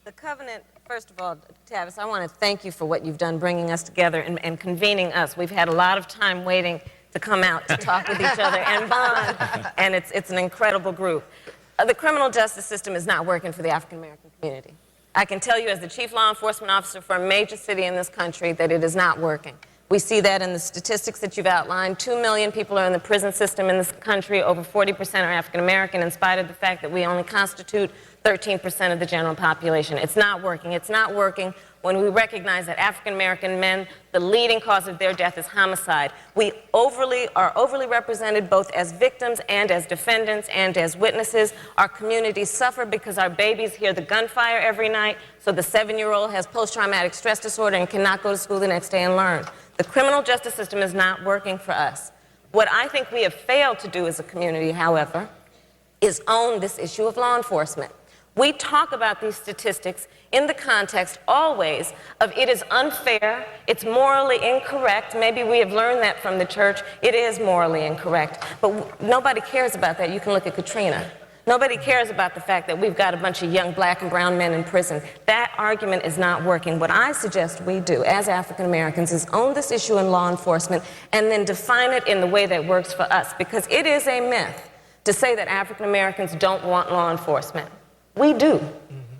The covenant, first of all, Tavis, I want to thank you for what you've done bringing us together and convening us. We've had a lot of time waiting to come out to talk with each other and bond, and it's an incredible group. The criminal justice system is not working for the African American community. I can tell you as the chief law enforcement officer for a major city in this country that it is not working. We see that in the statistics that you've outlined. 2 million people are in the prison system in this country. Over 40% are African American, in spite of the fact that we only constitute 13% of the general population. It's not working. It's not working when we recognize that African American men, the leading cause of their death is homicide. We are overly represented both as victims and as defendants and as witnesses. Our communities suffer because our babies hear the gunfire every night, so the 7-year-old has post-traumatic stress disorder and cannot go to school the next day and learn. The criminal justice system is not working for us. What I think we have failed to do as a community, however, is own this issue of law enforcement. We talk about these statistics in the context always of it is unfair, it's morally incorrect. Maybe we have learned that from the church. It is morally incorrect. But nobody cares about that. You can look at Katrina. Nobody cares about the fact that we've got a bunch of young black and brown men in prison. That argument is not working. What I suggest we do as African Americans is own this issue in law enforcement and then define it in the way that works for us. Because it is a myth to say that African Americans don't want law enforcement. We do.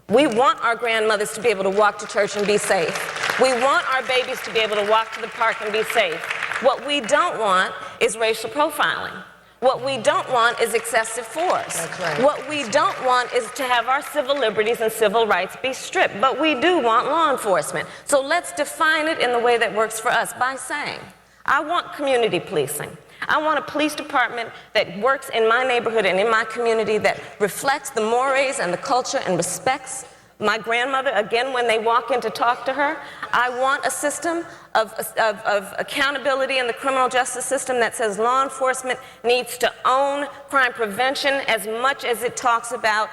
We want our grandmothers to be able to walk to church and be safe. We want our babies to be able to walk to the park and be safe. What we don't want is racial profiling. What we don't want is excessive force. That's right. What we don't want is to have our civil liberties and civil rights be stripped. But we do want law enforcement. So let's define it in the way that works for us by saying, I want community policing. I want a police department that works in my neighborhood and in my community that reflects the mores and the culture and respects my grandmother, again, when they walk in to talk to her. I want a system of accountability in the criminal justice system that says law enforcement needs to own crime prevention as much as it talks about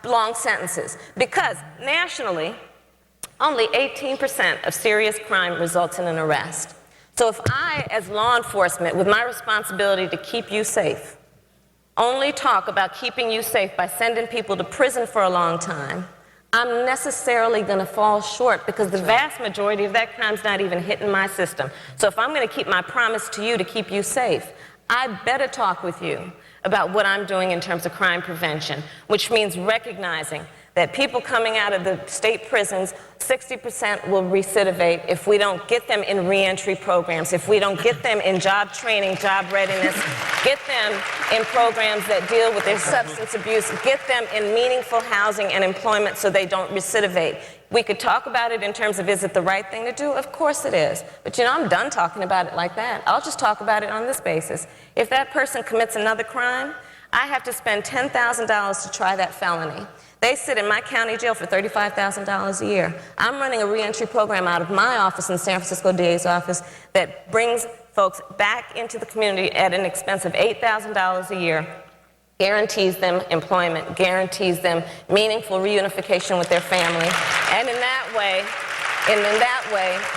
long sentences. Because nationally, only 18% of serious crime results in an arrest. So if I, as law enforcement, with my responsibility to keep you safe, only talk about keeping you safe by sending people to prison for a long time, I'm necessarily going to fall short because the vast majority of that crime's not even hitting my system. So if I'm going to keep my promise to you to keep you safe, I better talk with you about what I'm doing in terms of crime prevention, which means recognizing that people coming out of the state prisons, 60% will recidivate if we don't get them in reentry programs, if we don't get them in job training, job readiness, get them in programs that deal with their substance abuse, get them in meaningful housing and employment so they don't recidivate. We could talk about it in terms of is it the right thing to do? Of course it is. But you know, I'm done talking about it like that. I'll just talk about it on this basis. If that person commits another crime, I have to spend $10,000 to try that felony. They sit in my county jail for $35,000 a year. I'm running a reentry program out of my office in the San Francisco DA's office that brings folks back into the community at an expense of $8,000 a year, guarantees them employment, guarantees them meaningful reunification with their family, and in that way,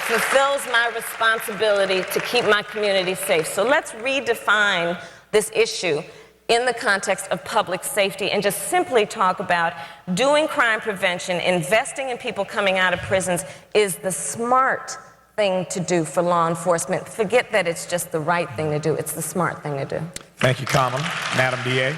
fulfills my responsibility to keep my community safe. So let's redefine this issue in the context of public safety and just simply talk about doing crime prevention, investing in people coming out of prisons is the smart thing to do for law enforcement. Forget that it's just the right thing to do. It's the smart thing to do. Thank you, Kamala. Madam DA.